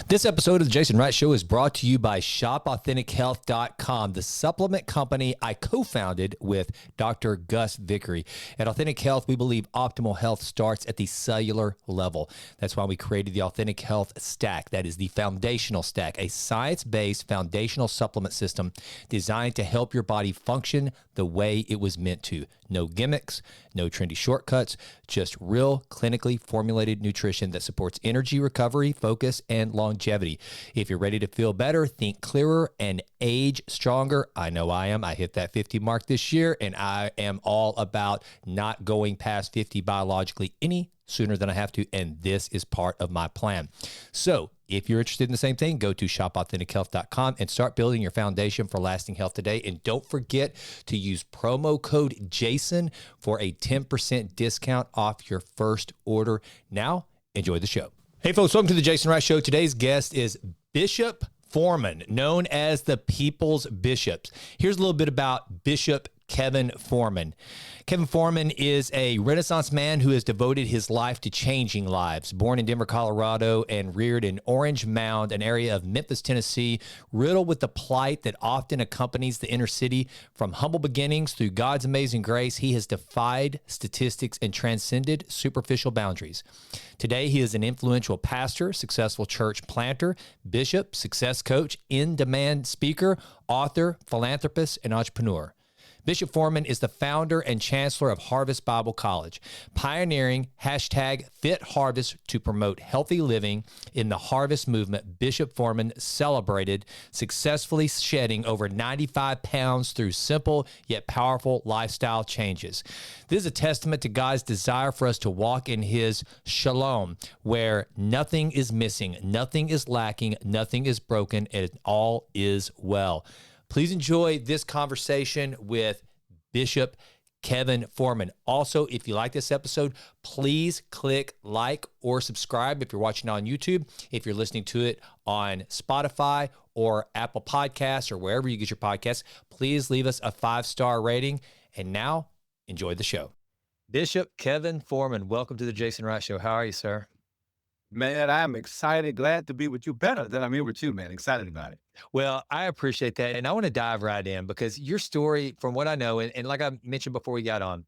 This episode of the Jason Wright Show is brought to you by ShopAuthenticHealth.com, the supplement company I co-founded with Dr. Gus Vickery. At Authentic Health, we believe optimal health starts at the cellular level. That's why we created the Authentic Health Stack. That is the foundational stack, a science-based foundational supplement system designed to help your body function the way it was meant to. No gimmicks, no trendy shortcuts, just real clinically formulated nutrition that supports energy recovery, focus, and longevity. If you're ready to feel better, think clearer, and age stronger, I know I am. I hit that 50 mark this year, and I am all about not going past 50 biologically any sooner than I have to, and this is part of my plan. So if you're interested in the same thing, go to ShopAuthenticHealth.com and start building your foundation for lasting health today. And don't forget to use promo code JASON for a 10% discount off your first order. Now, enjoy the show. Hey folks, welcome to the Jason Wright Show. Today's guest is Bishop Foreman, known as the People's Bishop. Here's a little bit about Bishop Kevin Foreman. Kevin Foreman is a Renaissance man who has devoted his life to changing lives. Born in Denver, Colorado, and reared in Orange Mound, an area of Memphis, Tennessee, riddled with the plight that often accompanies the inner city. From humble beginnings through God's amazing grace, he has defied statistics and transcended superficial boundaries. Today, he is an influential pastor, successful church planter, bishop, success coach, in-demand speaker, author, philanthropist, and entrepreneur. Bishop Foreman is the founder and chancellor of Harvest Bible College, pioneering #FitHarvest to promote healthy living in the Harvest movement. Bishop Foreman celebrated successfully shedding over 95 pounds through simple yet powerful lifestyle changes. This is a testament to God's desire for us to walk in his shalom, where nothing is missing, nothing is lacking, nothing is broken, and all is well. Please enjoy this conversation with Bishop Kevin Foreman. Also, if you like this episode, please click like or subscribe if you're watching on YouTube. If you're listening to it on Spotify or Apple Podcasts or wherever you get your podcasts, please leave us a 5-star rating. And now, enjoy the show. Bishop Kevin Foreman, welcome to the Jason Wright Show. How are you, sir? Man, I'm excited, glad to be with you. Better than I'm here with you, man. Excited about it. Well, I appreciate that. And I want to dive right in because your story, from what I know, and like I mentioned before we got on,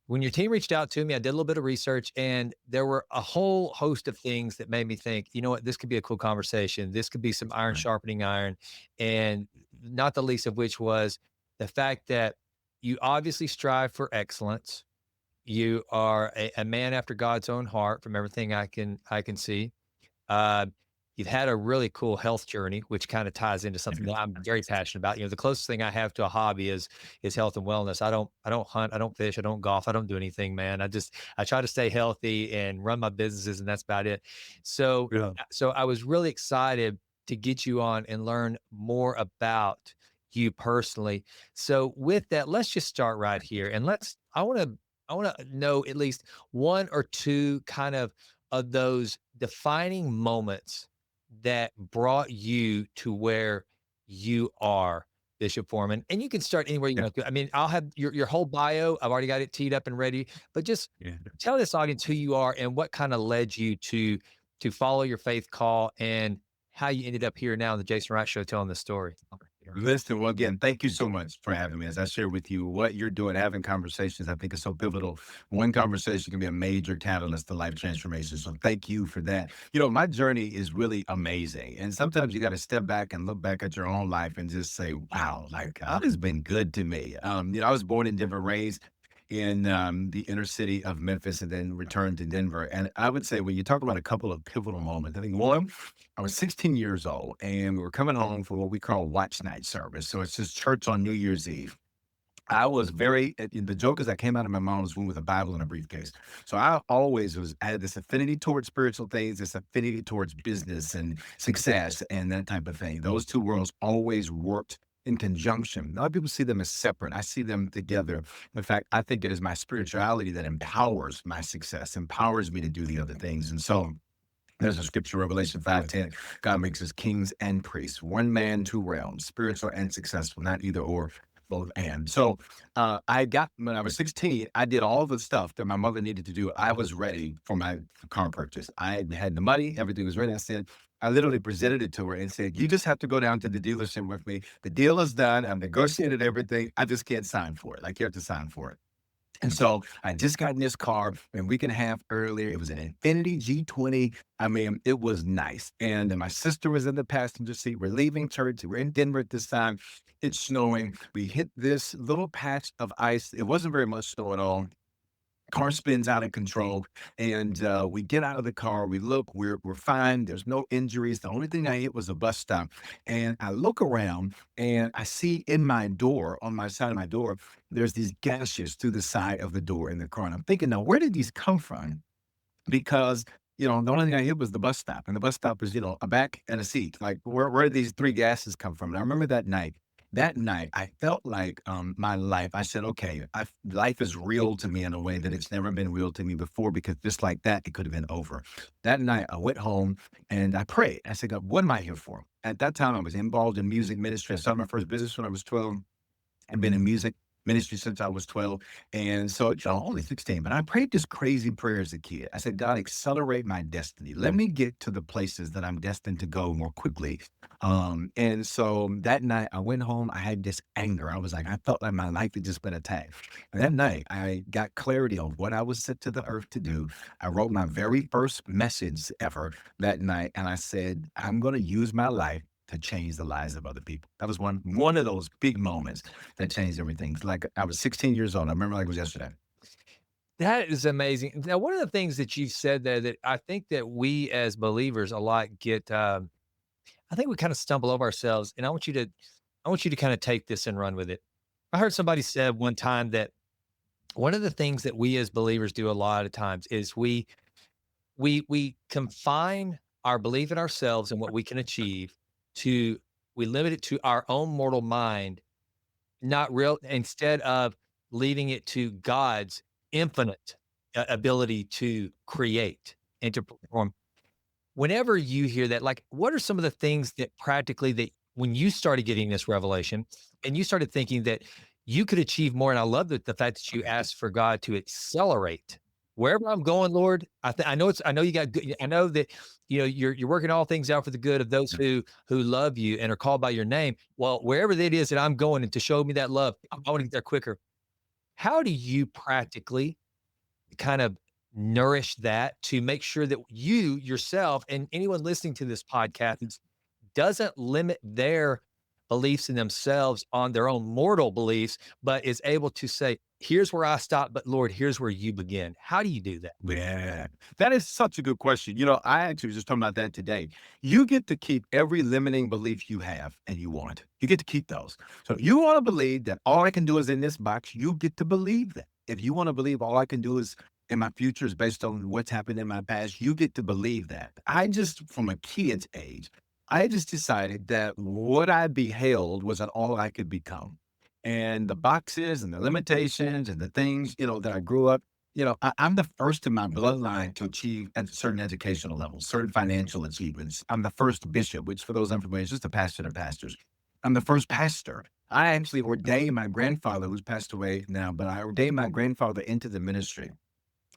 when your team reached out to me, I did a little bit of research, and there were a whole host of things that made me think, you know what, this could be a cool conversation. This could be some iron Right. sharpening iron. And not the least of which was the fact that you obviously strive for excellence. You are a man after God's own heart, from everything I can see. Uh, you've had a really cool health journey, which kind of ties into something that I'm very passionate about. You know, the closest thing I have to a hobby is health and wellness. I don't hunt, I don't fish, I don't golf, I don't do anything, man. I try to stay healthy and run my businesses, and that's about it. So Yeah. so I was really excited to get you on and learn more about you personally. So with that, let's just start right here, and I want to know at least one or two kind of those defining moments that brought you to where you are, Bishop Foreman. And you can start anywhere you Yeah. want to. I mean, I'll have your whole bio. I've already got it teed up and ready, but just Yeah. tell this audience who you are and what kind of led you to follow your faith call and how you ended up here now on the Jason Wright Show telling this story. Listen, well, again, thank you so much for having me. As I share with you what you're doing, having conversations, I think is so pivotal. One conversation can be a major catalyst to life transformation. So thank you for that. You know, my journey is really amazing. And sometimes you got to step back and look back at your own life and just say, wow, like God has been good to me. I was born in Denver, raised in the inner city of Memphis, and then returned to Denver. And I would say when you talk about a couple of pivotal moments, I think one, I was 16 years old and we were coming home for what we call watch night service. So it's just church on New Year's Eve. I was the joke is I came out of my mom's womb with a Bible and a briefcase. So I had this affinity towards spiritual things, this affinity towards business and success and that type of thing. Those two worlds always worked in conjunction. A lot of people see them as separate. I see them together. In fact, I think it is my spirituality that empowers my success, empowers me to do the other things. And so there's a scripture, Revelation 5:10. God makes us kings and priests, one man, two realms, spiritual and successful, not either or, both and. So when I was 16, I did all the stuff that my mother needed to do. I was ready for my car purchase. I had the money, everything was ready. I said, I literally presented it to her and said, "You just have to go down to the dealership with me. The deal is done. I've negotiated everything. I just can't sign for it. Like, you have to sign for it." And so I just got in this car a week and a half earlier. It was an Infinity G20. I mean, it was nice. And then my sister was in the passenger seat. We're leaving church. We're in Denver at this time. It's snowing. We hit this little patch of ice. It wasn't very much snow at all. Car spins out of control, and we get out of the car. We look, we're fine. There's no injuries. The only thing I hit was a bus stop, and I look around and I see in my door, on my side of my door, there's these gashes through the side of the door in the car. And I'm thinking, now where did these come from? Because, the only thing I hit was the bus stop, and the bus stop was, a back and a seat. Like, where did these 3 gases come from? And I remember that night. That night, I felt like, my life I said, "Okay, life is real to me in a way that it's never been real to me before, because just like that, it could have been over." That night, I went home and I prayed. I said, "God, what am I here for?" At that time, I was involved in music ministry. I started my first business when I was 12. I've been in music ministry since I was 12. And so, only 16, but I prayed this crazy prayer as a kid. I said, "God, accelerate my destiny. Let me get to the places that I'm destined to go more quickly." And so that night I went home. I had this anger. I was like, I felt like my life had just been attacked. And that night I got clarity on what I was sent to the earth to do. I wrote my very first message ever that night. And I said, I'm going to use my life to change the lives of other people. That was one of those big moments that changed everything. Like, I was 16 years old. I remember like it was yesterday. That is amazing. Now, one of the things that you said there that I think that we as believers a lot get, I think we kind of stumble over ourselves, and I want you to kind of take this and run with it. I heard somebody said one time that one of the things that we as believers do a lot of times is we confine our belief in ourselves and what we can achieve to we limit it to our own mortal mind, not real instead of leaving it to God's infinite ability to create and to perform. Whenever you hear that, like, what are some of the things that practically that when you started getting this revelation and you started thinking that you could achieve more? And I love the fact that you asked for God to accelerate wherever I'm going, Lord. I know I know you got good. I know that you're working all things out for the good of those who love you and are called by your name. Well, wherever it is that I'm going, and to show me that love, I want to get there quicker. How do you practically kind of nourish that to make sure that you yourself and anyone listening to this podcast doesn't limit their beliefs in themselves on their own mortal beliefs, but is able to say, here's where I stop, but Lord, here's where you begin. How do you do that? Yeah, that is such a good question. I actually was just talking about that today. You get to keep every limiting belief you have and you want. You get to keep those. So if you want to believe that all I can do is in this box, you get to believe that. If you want to believe all I can do is in my future is based on what's happened in my past, you get to believe that. From a kid's age, I just decided that what I beheld was an all I could become. And the boxes and the limitations and the things, that I grew up, I'm the first in my bloodline to achieve at certain educational levels, certain financial achievements. I'm the first bishop, which for those unfamiliar is just a pastor to pastors. I'm the first pastor. I actually ordained my grandfather, who's passed away now, but I ordained my grandfather into the ministry.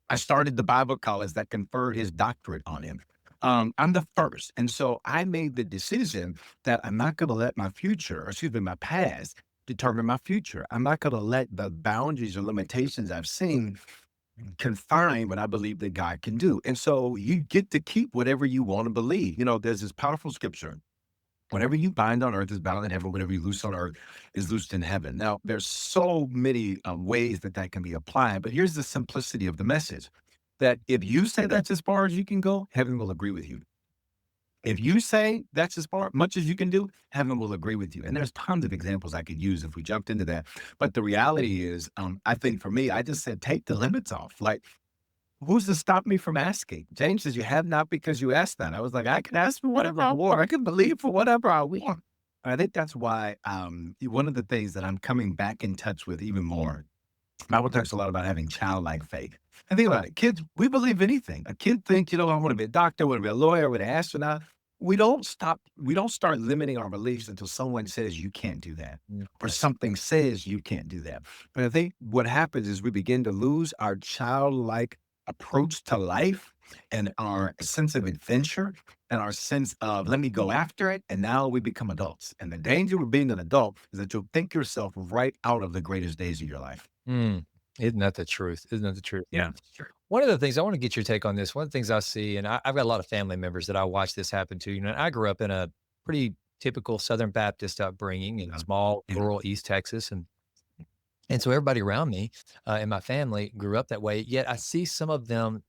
I started the Bible college that conferred his doctorate on him. I'm the first. And so I made the decision that I'm not going to let my future, or excuse me, my past determine my future. I'm not going to let the boundaries or limitations I've seen confine what I believe that God can do. And so you get to keep whatever you want to believe. There's this powerful scripture. Whatever you bind on earth is bound in heaven. Whatever you loose on earth is loosed in heaven. Now, there's so many ways that can be applied, but here's the simplicity of the message: that if you say that's as far as you can go, heaven will agree with you. If you say that's as far much as you can do, heaven will agree with you. And there's tons of examples I could use if we jumped into that. But the reality is, I think for me, I just said, take the limits off. Like, who's to stop me from asking? James says, you have not because you ask not. I was like, I can ask for whatever I want. I can believe for whatever I want. I think that's why one of the things that I'm coming back in touch with even more. Bible talks a lot about having childlike faith. And think about it. Kids, we believe anything. A kid thinks, I want to be a doctor, I want to be a lawyer, I want to be an astronaut. We don't start limiting our beliefs until someone says you can't do that, Yeah. or something says you can't do that. But I think what happens is we begin to lose our childlike approach to life. and our sense of adventure and our sense of let me go after it. And now we become adults. And the danger of being an adult is that you'll think yourself right out of the greatest days of your life. Mm. Isn't that the truth? Isn't that the truth? Yeah. One of the things I want to get your take on this. One of the things I see, and I've got a lot of family members that I watch this happen to. I grew up in a pretty typical Southern Baptist upbringing in Yeah. small Yeah. rural East Texas, and so everybody around me in my family grew up that way. Yet I see some of them,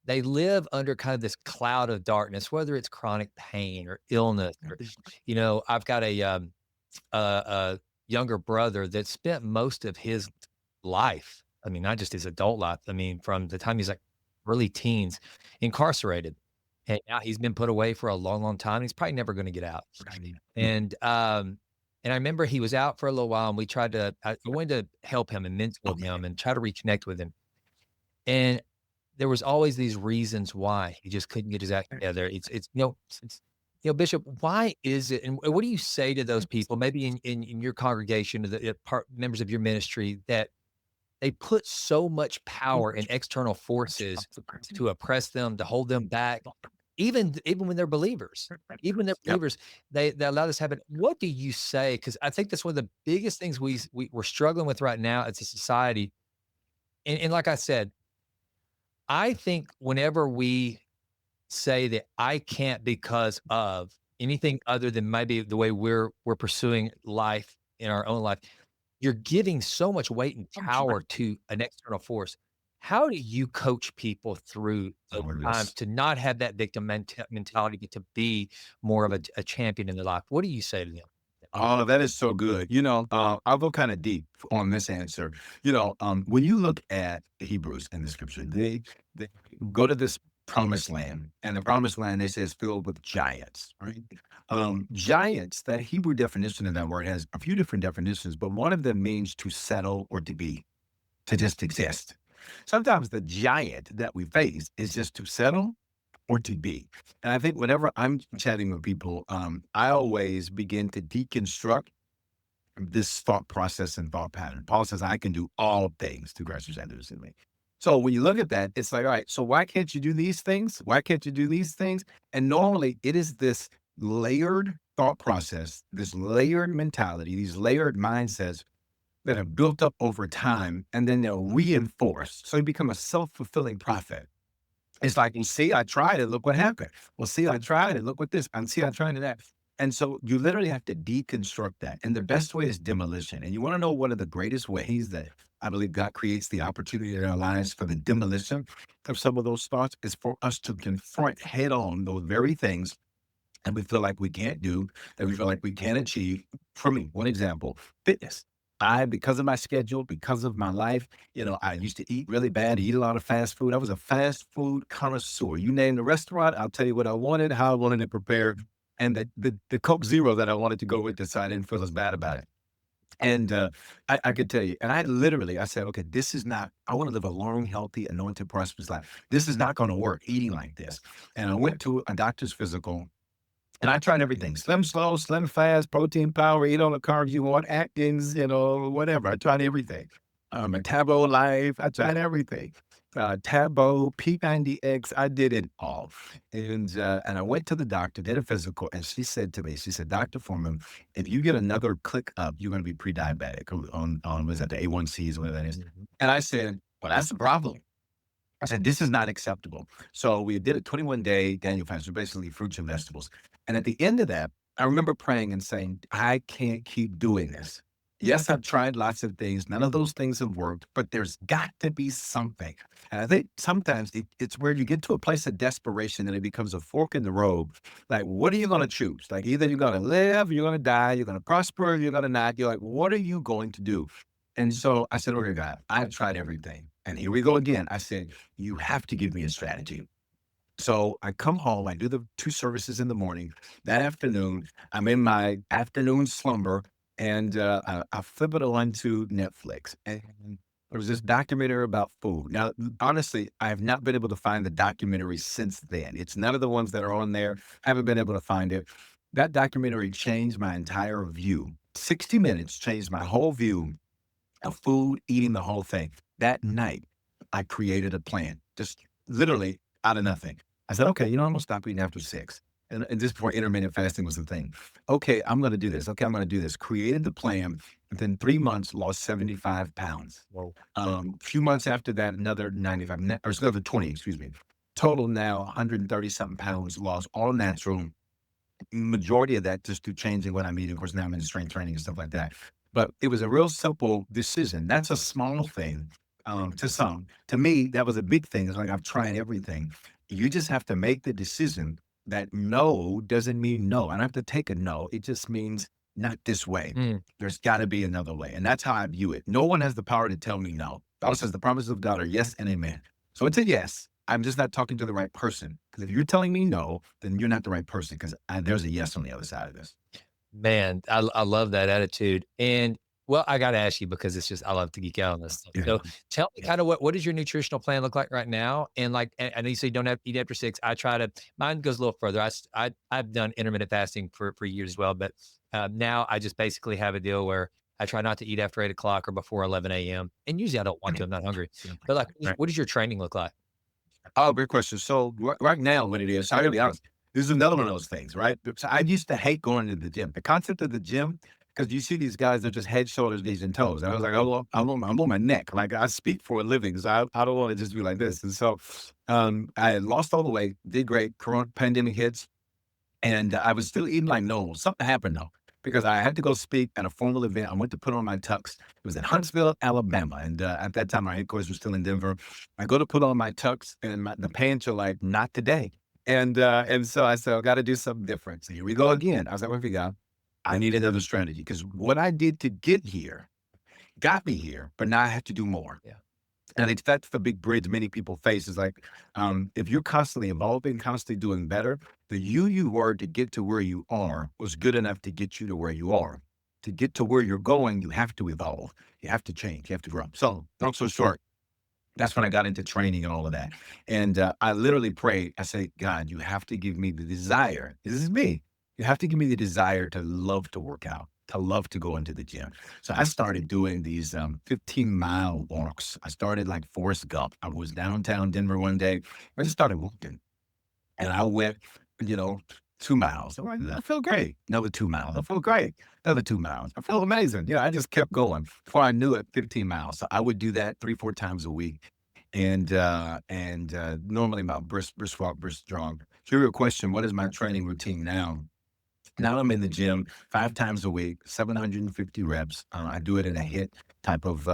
they live under kind of this cloud of darkness, whether it's chronic pain or illness. Or, I've got a younger brother that spent most of his life, I mean, not just his adult life, I mean, from the time he's, like, early teens, incarcerated, and now he's been put away for a long, long time, he's probably never gonna get out, Right. and, I remember he was out for a little while, and I wanted to help him and mentor Okay. him and try to reconnect with him, and there was always these reasons why he just couldn't get his act together. Bishop, why is it, and what do you say to those people, maybe in your congregation, the part members of your ministry that they put so much power in external forces to oppress them, to hold them back, even when they're believers. Even when they're Yep. believers, they allow this to happen. What do you say? Because I think that's one of the biggest things we're struggling with right now as a society. And like I said, I think whenever we say that I can't because of anything other than maybe the way we're pursuing life in our own life, you're giving so much weight and power to an external force. How do you coach people through those Oh, times yes. to not have that victim mentality, but to be more of a champion in their life? What do you say to them? Oh, that is so good. I'll go kind of deep on this answer. When you look at the Hebrews in the scripture, they go to this promised land, and the promised land they say is filled with giants, right? Giants, that Hebrew definition of that word has a few different definitions, but one of them means to settle or to be, to just exist. Sometimes the giant that we face is just to settle or to be. And I think whenever I'm chatting with people, I always begin to deconstruct this thought process and thought pattern. Paul says, I can do all things through Christ who strengthens in me. So when you look at that, it's like, all right, so why can't you do these things? Why can't you do these things? And normally it is this layered thought process, this layered mentality, these layered mindsets that are built up over time, and then they're reinforced. So you become a self-fulfilling prophet. It's like, "You see, I tried it, look what happened. Well, see, I tried it, look what this, and see, I tried that." And so you literally have to deconstruct that. And the best way is demolition. And you want to know one of the greatest ways that I believe God creates the opportunity in our lives for the demolition of some of those thoughts is for us to confront head on those very things that we feel like we can't do, that we feel like we can't achieve. For me, one example, fitness. Because of my schedule, because of my life, I used to eat really bad, eat a lot of fast food. I was a fast food connoisseur. You name the restaurant, I'll tell you what I wanted, how I wanted it prepared, and the Coke Zero that I wanted to go with this, so I didn't feel as bad about it. And I could tell you, and I said, okay, this is not, I want to live a long, healthy, anointed, prosperous life. This is not going to work eating like this. And I went to a doctor's physical and I tried everything: slim slow, slim fast, protein power, eat all the carbs you want, Atkins, whatever. I tried everything. A Tabo Life, I tried everything. Tabo, P90X, I did it all. And I went to the doctor, did a physical, and she said to me, she said, Dr. Foreman, if you get another click up, you're going to be pre-diabetic on was that the A1Cs, whatever that is. Mhm. And I said, well, that's the problem. I said, this is not acceptable. So we did a 21-day Daniel fast, so basically fruits and vegetables. And at the end of that, I remember praying and saying, I can't keep doing this. Yes, I've tried lots of things. None of those things have worked, but there's got to be something. And I think sometimes it's where you get to a place of desperation and it becomes a fork in the road. Like, what are you going to choose? Like, either you're going to live, or you're going to die, you're going to prosper, or you're going to not. You're like, what are you going to do? And so I said, okay, God, I've tried everything. And here we go again. I said, you have to give me a strategy. So I come home, I do the 2 services in the morning. That afternoon, I'm in my afternoon slumber, and I flip it on to Netflix, and there was this documentary about food. Now, honestly, I have not been able to find the documentary since then. It's none of the ones that are on there. I haven't been able to find it. That documentary changed my entire view. 60 minutes changed my whole view of food, eating the whole thing. That night, I created a plan. Just literally, out of nothing. I said, okay, I'm gonna stop eating after 6. And this before intermittent fasting was a thing. Okay, I'm gonna do this. Okay, I'm gonna do this. Created the plan. Within 3 months, lost 75 pounds. Whoa. A few months after that, another 95, or another 20, excuse me. Total now 130 something pounds lost, all natural. Majority of that just through changing what I'm eating. Of course, now I'm in strength training and stuff like that. But it was a real simple decision. That's a small thing to some. To me, that was a big thing. It's like I've tried everything. You just have to make the decision that no doesn't mean no. I don't have to take a no. It just means not this way. Mm. There's got to be another way. And that's how I view it. No one has the power to tell me no. The Bible says the promises of God are yes and amen. So it's a yes. I'm just not talking to the right person. Because if you're telling me no, then you're not the right person. Because there's a yes on the other side of this. Man, I love that attitude. And well, I got to ask you because it's just, I love to geek out on this stuff. Yeah. So tell me Yeah. kind of what does your nutritional plan look like right now? And like, I know you say you don't have to eat after 6. I try to, mine goes a little further. I've done intermittent fasting for years as well. But now I just basically have a deal where I try not to eat after 8 o'clock or before 11 a.m. And usually I don't want to, I'm not hungry. But like, Right. what does your training look like? Oh, great question. So right now, what it is, I gotta be honest, this is another one of those things, right? So I used to hate going to the gym. The concept of the gym, because you see these guys, they're just head, shoulders, knees, and toes. I was like, oh, I'm on my neck. Like I speak for a living, so I don't want to just be like this. And so I lost all the weight, did great. Corona pandemic hits, and I was still eating like normal. Something happened though, because I had to go speak at a formal event. I went to put on my tux. It was in Huntsville, Alabama. And at that time, our headquarters was still in Denver. I go to put on my tux, and the pants are like, not today. And so I said, I got to do something different. So here we go again. I was like, well, God, I need another strategy because what I did to get here got me here, but now I have to do more. Yeah. And that's the big bridge many people face is like, if you're constantly evolving, constantly doing better, the you were to get to where you are was good enough to get you to where you are. To get to where you're going, you have to evolve. You have to change. You have to grow. So, long story short, that's when I got into training and all of that. And I literally prayed. I said, God, you have to give me the desire. This is me. You have to give me the desire to love to work out, to love to go into the gym. So I started doing these 15-mile walks. I started like Forrest Gump. I was downtown Denver one day. I just started walking. And I went, you know, 2 miles. I'm like, I feel great. Another 2 miles. I feel great. Another 2 miles. I feel amazing. I just kept going. Before I knew it, 15 miles. So I would do that 3-4 times a week. And normally my brisk walk, brisk jog. To your question, what is my training routine now? Now I'm in the gym 5 times a week, 750 reps. I do it in a hit type of,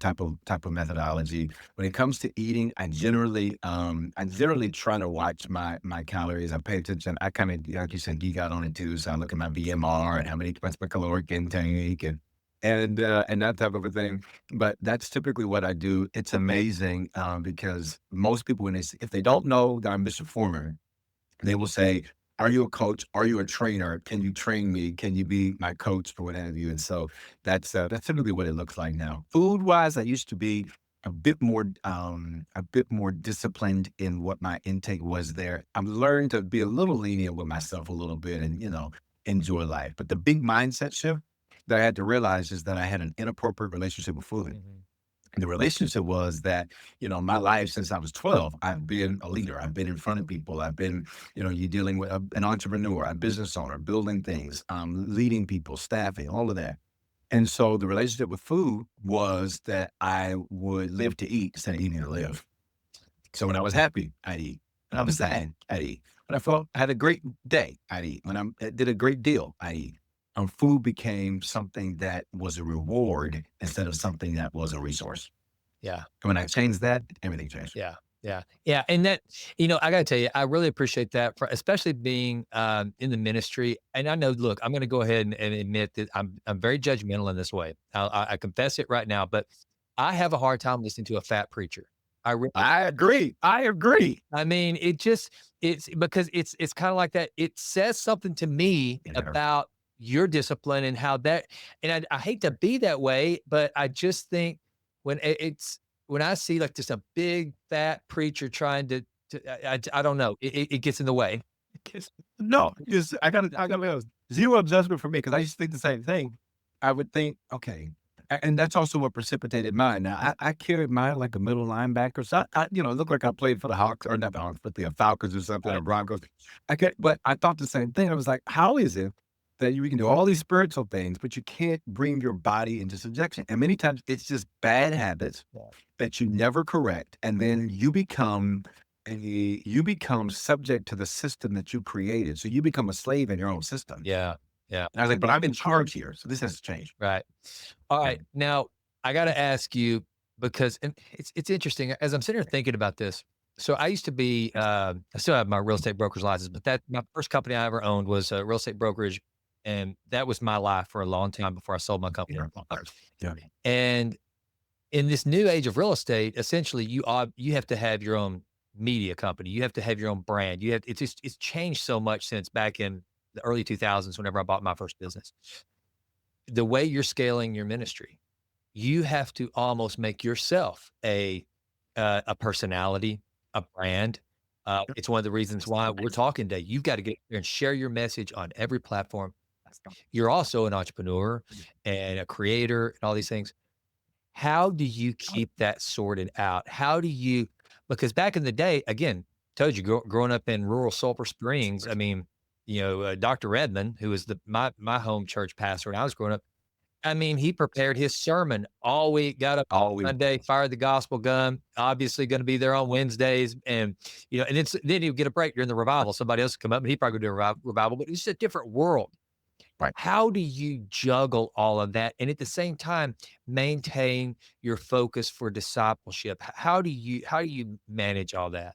type of methodology. When it comes to eating, I generally try to watch my calories. I pay attention. I kind of, like you said, geek out on it too. So I look at my BMR and what's my caloric intake and that type of a thing. But that's typically what I do. It's amazing because most people, if they don't know that I'm Mr. Foreman, they will say, are you a coach? Are you a trainer? Can you train me? Can you be my coach or what have you? And so that's typically what it looks like now. Food wise, I used to be a bit more disciplined in what my intake was there. I've learned to be a little lenient with myself a little bit and, enjoy life. But the big mindset shift that I had to realize is that I had an inappropriate relationship with food. Mhm. The relationship was that, my life since I was 12, I've been a leader. I've been in front of people. I've been, you're dealing with an entrepreneur, a business owner, building things, leading people, staffing, all of that. And so the relationship with food was that I would live to eat instead of eating to live. So when I was happy, I'd eat. When I was sad, I'd eat. When I had a great day, I'd eat. When I did a great deal, I'd eat. Food became something that was a reward instead of something that was a resource. Yeah. And when I changed that, everything changed. Yeah. Yeah. Yeah. And that, I got to tell you, I really appreciate that for especially being in the ministry. And I know, look, I'm going to go ahead and admit that I'm very judgmental in this way. I confess it right now, but I have a hard time listening to a fat preacher. I really, I agree. I agree. I mean, it's because it's kind of like that. It says something to me Yeah. about your discipline and how that, and I hate to be that way, but I just think when when I see like just a big fat preacher trying I don't know, it gets in the way. No, just I got zero adjustment for me because I used to think the same thing. I would think, okay, And that's also what precipitated mine. Now, I carried mine like a middle linebacker. So it looked like I played for the Hawks or not the Hawks, but the Falcons or something or Right. Broncos. But I thought the same thing. I was like, how is it that you can do all these spiritual things, but you can't bring your body into subjection? And many times it's just bad habits Yeah. that you never correct. And then you become subject to the system that you created. So you become a slave in your own system. Yeah. Yeah. And I was like, but I'm in charge here. So this has to change. Right. All Yeah. right. Now I got to ask you because and it's interesting as I'm sitting here thinking about this. So I used to be, I still have my real estate broker's license, but that my first company I ever owned was a real estate brokerage, and that was my life for a long time before I sold my company. Yeah. And in this new age of real estate, essentially you have to have your own media company. You have to have your own brand. It's changed so much since back in the early 2000s whenever I bought my first business. The way you're scaling your ministry, you have to almost make yourself a personality, a brand. It's one of the reasons why we're talking today. You've got to get there and share your message on every platform. You're also an entrepreneur and a creator and all these things. How do you keep that sorted out? How do you because back in the day, again, told you growing up in rural Sulphur Springs, I mean, Dr. Redmond, who was my home church pastor when I was growing up, I mean, he prepared his sermon all week, got up All we Sunday, fired the gospel gun, obviously gonna be there on Wednesdays, and, and then he would get a break during the revival. Somebody else would come up, and he'd probably do a revival, but it's a different world. right. How do you juggle all of that and at the same time maintain your focus for discipleship? How do you manage all that?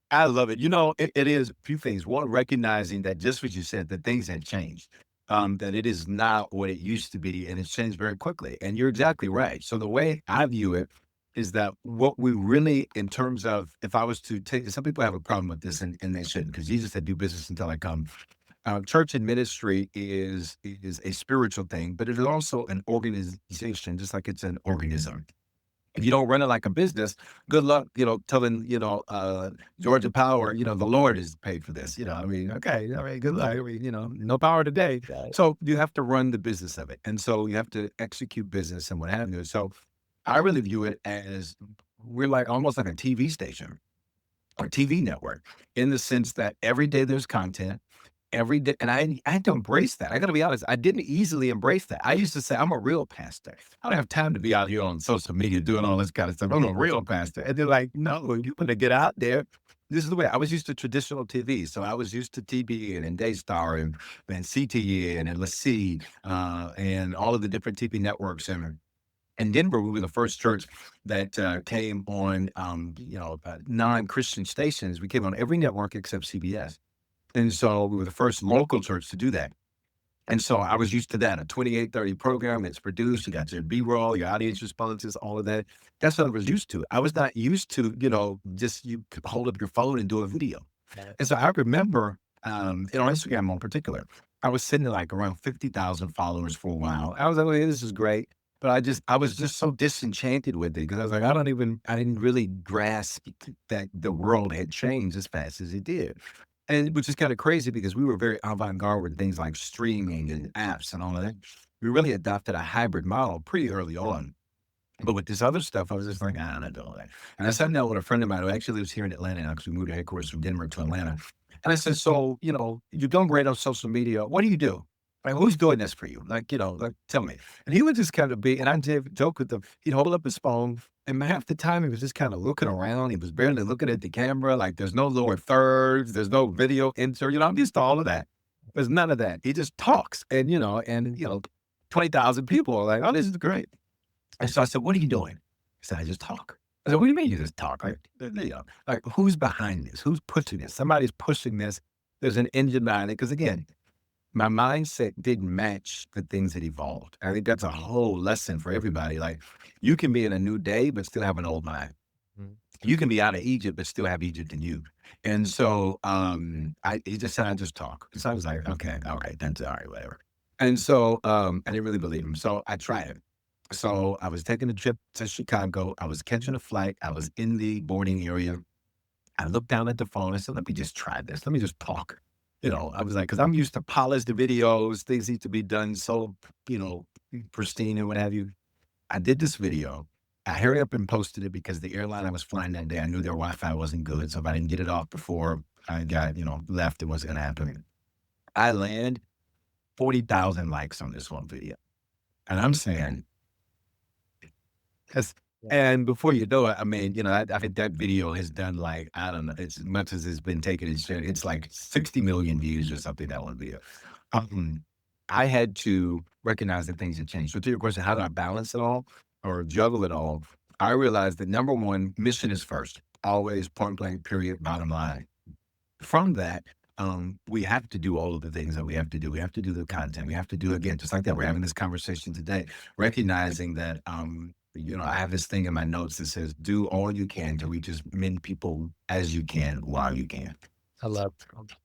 I love it. It is a few things. One, recognizing that just what you said, that things had changed, that it is not what it used to be, and it's changed very quickly. And you're exactly right. So the way I view it is that what we really, in terms of, if I was to take, some people have a problem with this, and they shouldn't, because Jesus said, "Do business until I come." Church and ministry is a spiritual thing, but it is also an organization, just like it's an organism. If you don't run it like a business, good luck, telling, Georgia Power, the Lord is paid for this. I mean, okay, all right, good luck. I mean, no power today. Right. So you have to run the business of it. And so you have to execute business and what have you. So I really view it as we're like almost like a TV station or TV network in the sense that every day there's content. Every day, and I had to embrace that. I gotta be honest, I didn't easily embrace that. I used to say, "I'm a real pastor. I don't have time to be out here on social media doing all this kind of stuff. I'm a real pastor." And they're like, "No, you want to get out there." This is the way I was used to traditional TV. So I was used to TBN and Daystar and CTN and Let's See, and all of the different TV networks. And in Denver, we were the first church that came on, non-Christian stations. We came on every network except CBS. And so we were the first local church to do that. And so I was used to that, a 28:30 program. It's produced, you got your B-roll, your audience responses, all of that. That's what I was used to. I was not used to, just you could hold up your phone and do a video. Got it. And so I remember, on Instagram in particular, I was sitting at like around 50,000 followers for a while. I was like, "Okay, this is great." But I was just so disenchanted with it because I was like, I didn't really grasp that the world had changed as fast as it did. And which is kind of crazy because we were very avant-garde with things like streaming and apps and all of that. We really adopted a hybrid model pretty early on. But with this other stuff, I was just like, I'm not doing that. And I sat down with a friend of mine who actually lives here in Atlanta now because we moved our headquarters from Denver to Atlanta. And I said, "So, you're doing great on social media. What do you do? Like, who's doing this for you? Like, tell me." And he would just kind of be, and I did joke with him. He'd hold up his phone, and half the time he was just kind of looking around. He was barely looking at the camera. Like, there's no lower thirds, there's no video insert. I'm used to all of that. There's none of that. He just talks, and 20,000 people are like, "Oh, this is great." And so I said, "What are you doing?" He said, "I just talk." I said, "What do you mean you just talk? Like who's behind this? Who's pushing this? Somebody's pushing this. There's an engine behind it." Because again, my mindset didn't match the things that evolved. I think that's a whole lesson for everybody. Like, you can be in a new day, but still have an old mind. Mhm. You can be out of Egypt, but still have Egypt in you. And so, he just said, "I just talk." So I was like, "Okay, all right, that's all right, whatever." And so, I didn't really believe him. So I tried it. So I was taking a trip to Chicago. I was catching a flight. I was in the boarding area. I looked down at the phone. I said, "Let me just try this. Let me just talk." I was like, because I'm used to polished videos, things need to be done so, you know, pristine and what have you. I did this video. I hurried up and posted it because the airline I was flying that day, I knew their Wi-Fi wasn't good. So if I didn't get it off before I got, left, it wasn't going to happen. I land 40,000 likes on this one video. And I'm saying, yes. Yeah. And before you know it, I mean, I think that video has done like, I don't know, it's as much as it's been taken and shared, it's like 60 million views or something, that one video. Um, I had to recognize that things had changed. So to your question, how do I balance it all or juggle it all? I realized that number one, mission is first, always point blank, period, bottom line. From that, we have to do all of the things that we have to do. We have to do the content. We have to do, again, just like that. We're having this conversation today, recognizing that, I have this thing in my notes that says, do all you can to reach as many people as you can while you can. I love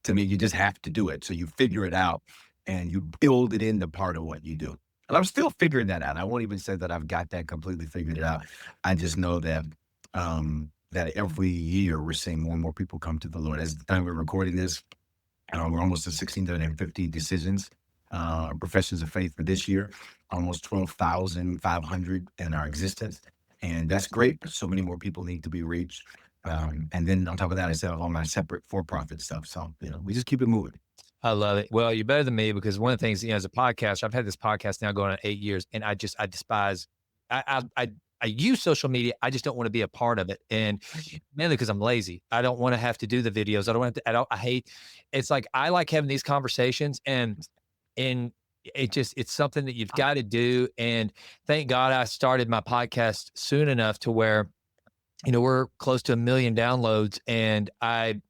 To me, you just have to do it. So you figure it out and you build it into part of what you do. And I'm still figuring that out. I won't even say that I've got that completely figured it out. I just know that that every year we're seeing more and more people come to the Lord. As the time we're recording this, we're almost at 1,650 decisions, professions of faith for this year, almost 12,500 in our existence. And that's great. But so many more people need to be reached. And then on top of that, I said all my separate for-profit stuff. So, we just keep it moving. I love it. Well, you're better than me because one of the things, as a podcaster, I've had this podcast now going on 8 years, and I despise. I use social media. I just don't want to be a part of it, and mainly because I'm lazy. I don't want to have to do the videos. I don't want to. I hate. It's like I like having these conversations, and it's something that you've got to do. And thank God I started my podcast soon enough to where, we're close to 1 million downloads, and I've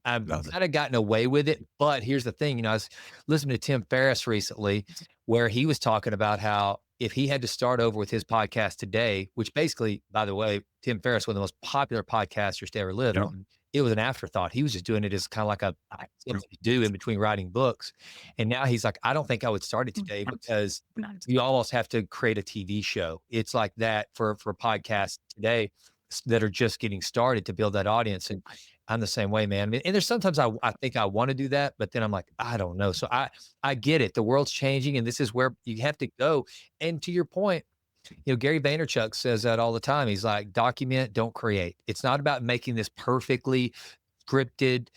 Love it. kind of gotten away with it. But here's the thing, I was listening to Tim Ferriss recently, where he was talking about how if he had to start over with his podcast today, which basically, by the way, Tim Ferriss, one of the most popular podcasters to ever live, Yep. it was an afterthought. He was just doing it as kind of like something to do in between writing books. And now he's like, I don't think I would start it today because you almost have to create a TV show. It's like that for podcasts today that are just getting started to build that audience. And I'm the same way, man. And there's sometimes I think I want to do that, but then I'm like, I don't know. So I get it. The world's changing, and this is where you have to go. And to your point, Gary Vaynerchuk says that all the time. He's like, document, don't create. It's not about making this perfectly scripted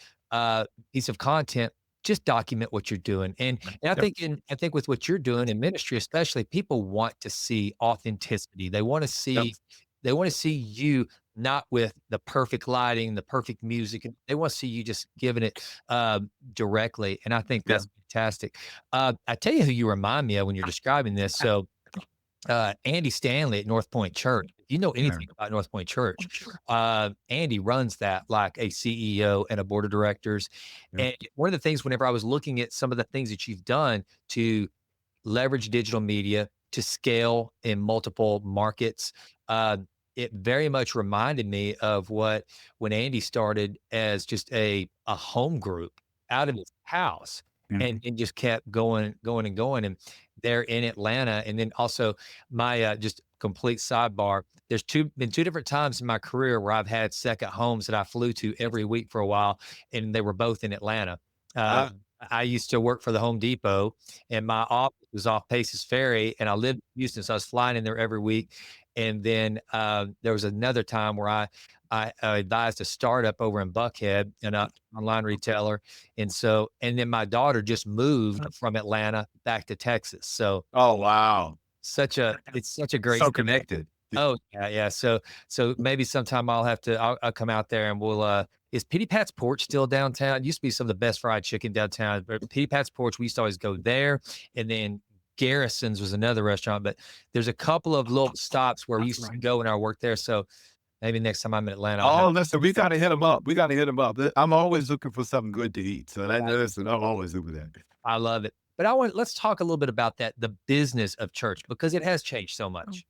piece of content. Just document what you're doing. And I think with what you're doing in ministry, especially, people want to see authenticity. They want to see you not with the perfect lighting, the perfect music. They want to see you just giving it directly. And I think that's fantastic. I tell you who you remind me of when you're describing this. So Andy Stanley at North Point Church. If you know anything about North Point Church, Andy runs that like a CEO and a board of directors. And one of the things, whenever I was looking at some of the things that you've done to leverage digital media to scale in multiple markets, it very much reminded me of when Andy started as just a home group out of his house and just kept going and going. And they're in Atlanta. And then also my just complete sidebar, there's been two different times in my career where I've had second homes that I flew to every week for a while, and they were both in Atlanta. I used to work for the Home Depot, and my office was off Paces Ferry, and I lived in Houston, so I was flying in there every week. And then there was another time where I advised a startup over in Buckhead, an online retailer, and then my daughter just moved from Atlanta back to Texas. So Oh, wow. it's such a great So connected. Oh, yeah. So maybe sometime I'll come out there and we'll, is Pity Pat's Porch still downtown? It used to be some of the best fried chicken downtown, but Pity Pat's Porch, we used to always go there. And then Garrison's was another restaurant, but there's a couple of little stops where we used to go when I worked there. So maybe next time I'm in Atlanta. Listen, we got to hit them up. I'm always looking for something good to eat. So listen, I'm always looking for that. I love it. But let's talk a little bit about the business of church, because it has changed so much.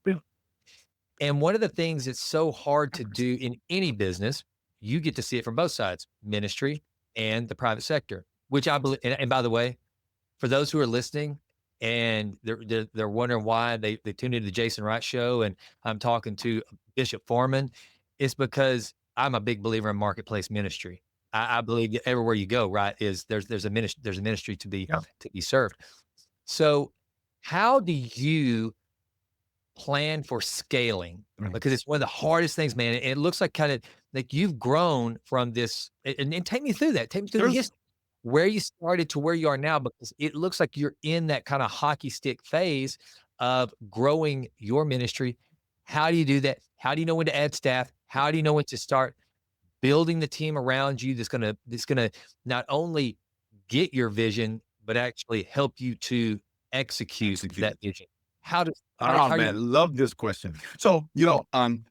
And one of the things that's so hard to do in any business, you get to see it from both sides, ministry and the private sector, which I believe. And by the way, for those who are listening and they're wondering why they tuned into the Jason Wright show and I'm talking to Bishop Foreman, it's because I'm a big believer in marketplace ministry. I believe that everywhere you go, right, there's a ministry to be served. So how do you plan for scaling Right. because it's one of the hardest things, man. And it looks like kind of like you've grown from this. And take me through that. Take me through the Sure. history, where you started to where you are now, because it looks like you're in that kind of hockey stick phase of growing your ministry. How do you do that? How do you know when to add staff? How do you know when to start building the team around you that's gonna not only get your vision, but actually help you to execute Execute. that vision? How does Oh how are you man, love this question. So,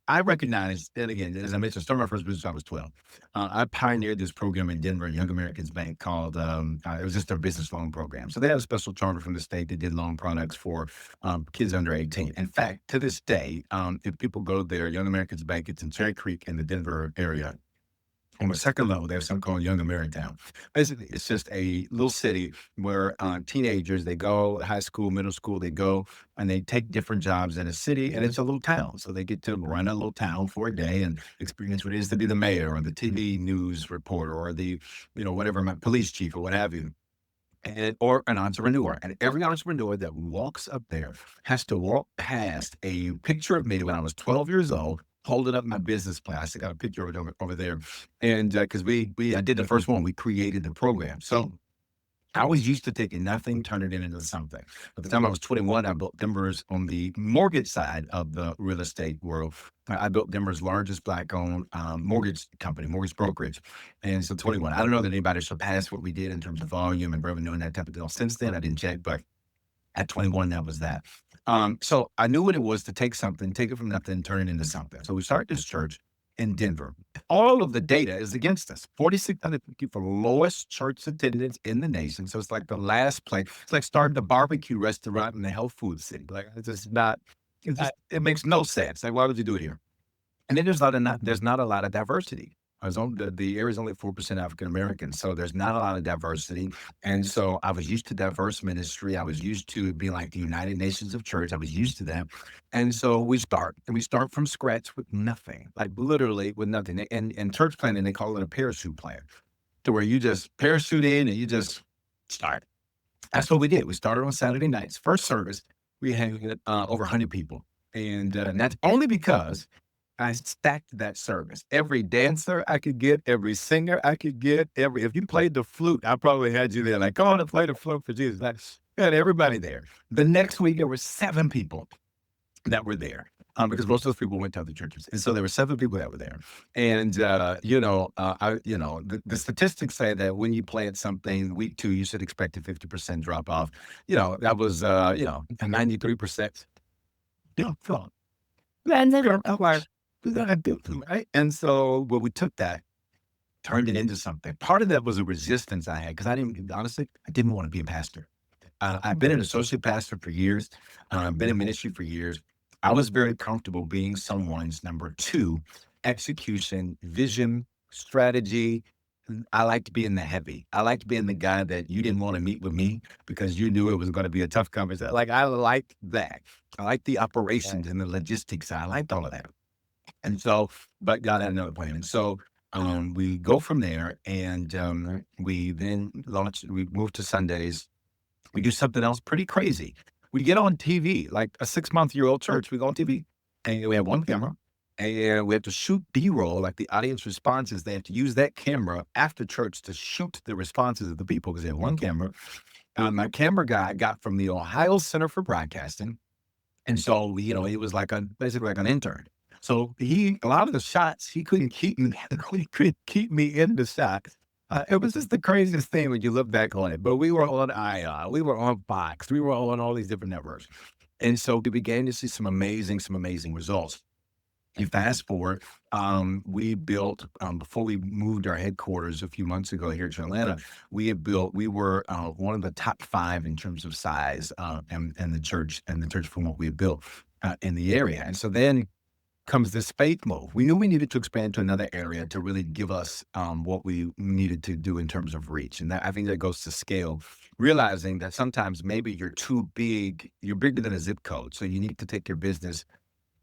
I recognize, and again, as I mentioned, started my first business when I was 12. I pioneered this program in Denver, Young Americans Bank, called, it was just their business loan program. So they had a special charter from the state that did loan products for kids under 18. In fact, to this day, if people go there, Young Americans Bank, it's in Cherry Creek in the Denver area. On the second level, they have something called Young Ameritown. Basically, it's just a little city where teenagers, they go high school, middle school, they go and they take different jobs in a city, and it's a little town. So they get to run a little town for a day and experience what it is to be the mayor or the TV news reporter or the, whatever, my police chief or what have you. Or an entrepreneur. And every entrepreneur that walks up there has to walk past a picture of me when I was 12 years old, holding up my business plan. I still got a picture of it over there. And because I did the first one, we created the program. So I was used to taking nothing, turning it into something. By the time I was 21, I built Denver's on the mortgage side of the real estate world. I built Denver's largest Black-owned mortgage company, mortgage brokerage. And so 21, I don't know that anybody surpassed what we did in terms of volume and revenue and that type of deal. Since then, I didn't check, but at 21, that was that. So I knew what it was to take something, take it from nothing, and turn it into something. So we started this church in Denver. All of the data is against us. 4,650 for lowest church attendance in the nation. So it's like the last place. It's like starting a barbecue restaurant in the health food city. Like it's just not. It makes no sense. Like why would you do it here? And then there's not a lot of diversity. The area is only 4% African American, so there's not a lot of diversity. And so I was used to diverse ministry. I was used to it being like the United Nations of Church. I was used to that. And so we start from scratch with nothing, like literally with nothing. And in church planning, they call it a parachute plan, to where you just parachute in and you just start. That's what we did. We started on Saturday nights. First service, we had over 100 people. And that's only because I stacked that service. Every dancer I could get, every singer I could get, if you played the flute, I probably had you there. Like, go on and play the flute for Jesus. Like, I had everybody there. The next week, there were 7 people that were there. Because most of those people went to other churches. And so there were 7 people that were there. And, the statistics say that when you plant something week 2, you should expect a 50% drop off. That was, a 93%. So, I'm like, we gotta do it, right? And so, well, we took that, turned it into something. Part of that was a resistance I had because honestly, I didn't want to be a pastor. I've been an associate pastor for years. Been in ministry for years. I was very comfortable being someone's number 2, execution, vision, strategy. I like to be in the heavy. I like to be in the guy that you didn't want to meet with me because you knew it was going to be a tough conversation. Like I liked that. I like the operations and the logistics. I liked all of that. And so, but God had another plan. And so we go from there and we then we move to Sundays. We do something else pretty crazy. We get on TV, like a 6-month-old church. We go on TV and we have one camera and we have to shoot B-roll, like the audience responses. They have to use that camera after church to shoot the responses of the people because they have one camera. My camera guy got from the Ohio Center for Broadcasting. And so, he was basically like an intern. So a lot of the shots, he couldn't keep me, he couldn't keep me in the shot. It was just the craziest thing when you look back on it. But we were on ION, we were on Fox, we were on all these different networks. And so we began to see some amazing results. You fast forward, we built, before we moved our headquarters a few months ago here to Atlanta, we were one of the top 5 in terms of size and the church from what we had built in the area. And so then comes this faith move. We knew we needed to expand to another area to really give us what we needed to do in terms of reach. And I think that goes to scale, realizing that sometimes maybe you're too big, you're bigger than a zip code. So you need to take your business,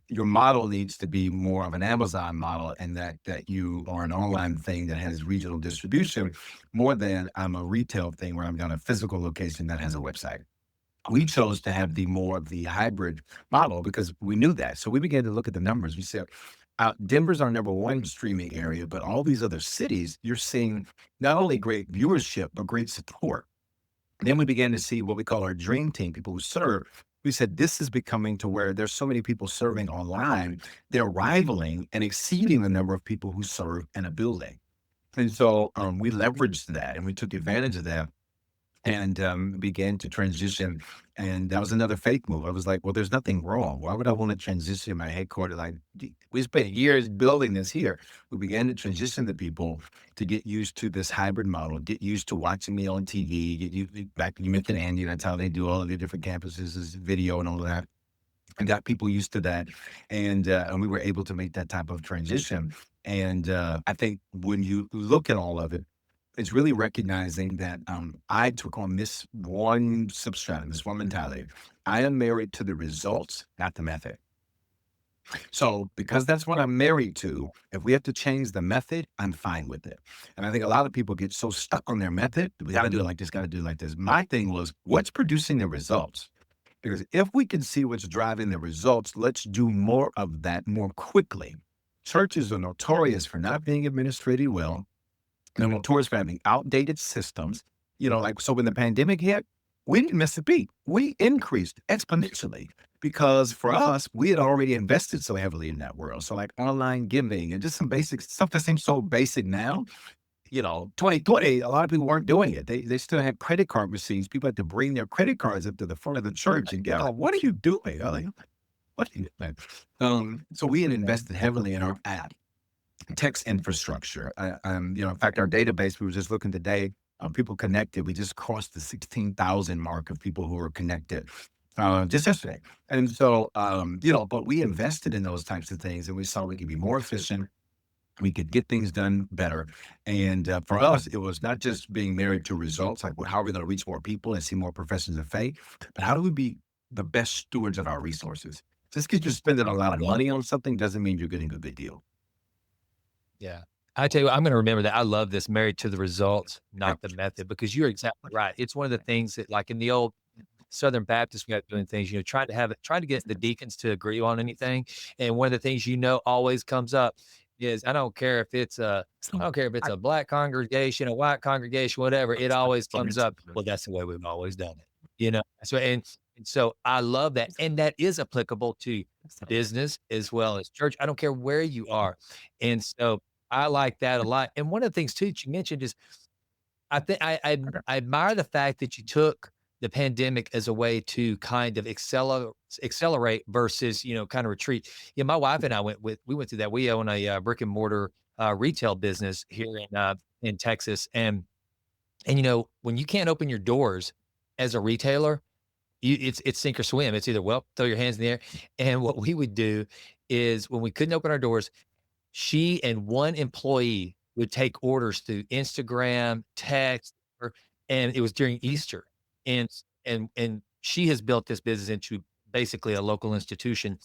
your model needs to be more of an Amazon model and that you are an online thing that has regional distribution more than I'm a retail thing where I'm on a physical location that has a website. We chose to have the more of the hybrid model because we knew that. So we began to look at the numbers. We said, Denver's our number one streaming area, but all these other cities, you're seeing not only great viewership, but great support. Then we began to see what we call our dream team, people who serve. We said this is becoming to where there's so many people serving online, they're rivaling and exceeding the number of people who serve in a building. And so we leveraged that and we took advantage of that and began to transition. And that was another fake move. I was like, well, there's nothing wrong. Why would I want to transition my headquarters? Like, we spent years building this here. We began to transition the people to get used to this hybrid model, get used to watching me on TV, get you back. You mentioned Andy, that's how they do all of the different campuses, is video and all of that. And got people used to that. And we were able to make that type of transition. And I think when you look at all of it, it's really recognizing that I took on this one substratum, this one mentality. I am married to the results, not the method. So, because that's what I'm married to, if we have to change the method, I'm fine with it. And I think a lot of people get so stuck on their method. We got to do it like this, got to do it like this. My thing was, what's producing the results? Because if we can see what's driving the results, let's do more of that more quickly. Churches are notorious for not being administrated well. They're notorious for having outdated systems. Like, so when the pandemic hit, we didn't miss a beat. We increased exponentially because for us, we had already invested so heavily in that world. So like online giving and just some basic stuff that seems so basic now. 2020, a lot of people weren't doing it. They still had credit card receipts. People had to bring their credit cards up to the front of the church and go, what are you doing? I'm like, what are you doing? So we had invested heavily in our app text infrastructure. In fact, our database, we were just looking today, people connected. We just crossed the 16,000 mark of people who were connected just yesterday. And so, but we invested in those types of things and we saw we could be more efficient. We could get things done better. And for us, it was not just being married to results, like how are we going to reach more people and see more professions of faith, but how do we be the best stewards of our resources? Just because you're spending a lot of money on something doesn't mean you're getting a good deal. Yeah. I tell you what, I'm gonna remember that. I love this, married to the results, not the method, because you're exactly right. It's one of the things that, like in the old Southern Baptist way of doing things, trying to get the deacons to agree on anything. And one of the things always comes up is I don't care if it's a black congregation, a white congregation, whatever, it always comes up, well, that's the way we've always done it. And so I love that. And that is applicable to business as well as church. I don't care where you are. And so I like that a lot. And one of the things too that you mentioned is I think I admire the fact that you took the pandemic as a way to kind of accelerate versus, kind of retreat. Yeah, my wife and I we went through that. We own a brick and mortar retail business here in Texas. And when you can't open your doors as a retailer, it's sink or swim. It's either, well, throw your hands in the air. And what we would do is when we couldn't open our doors, she and one employee would take orders through Instagram, text, and it was during Easter. And and she has built this business into basically a local institution.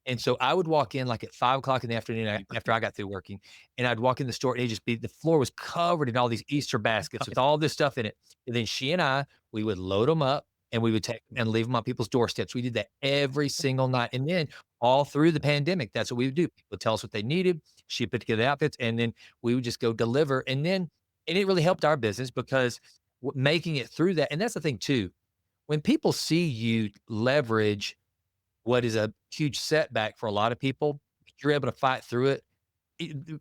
And so I would walk in like at 5 o'clock in the afternoon after I got through working, and I'd walk in the store and the floor was covered in all these Easter baskets with all this stuff in it. And then she and we would load them up and we would take and leave them on people's doorsteps. We did that every single night. And then all through the pandemic, that's what we would do. People would tell us what they needed. She put together outfits, and then we would just go deliver. And it really helped our business because making it through that. And that's the thing too. When people see you leverage what is a huge setback for a lot of people, you're able to fight through it.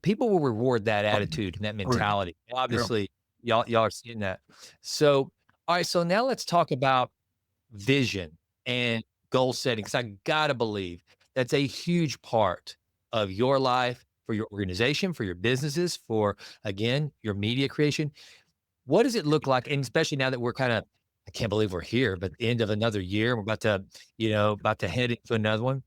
People will reward that attitude and that mentality. Obviously, y'all are seeing that. So, all right. So now let's talk about vision and goal setting. Because I gotta believe that's a huge part of your life, for your organization, for your businesses, for again your media creation. What does it look like? And especially now that I can't believe we're here, but the end of another year, we're about to head into another one.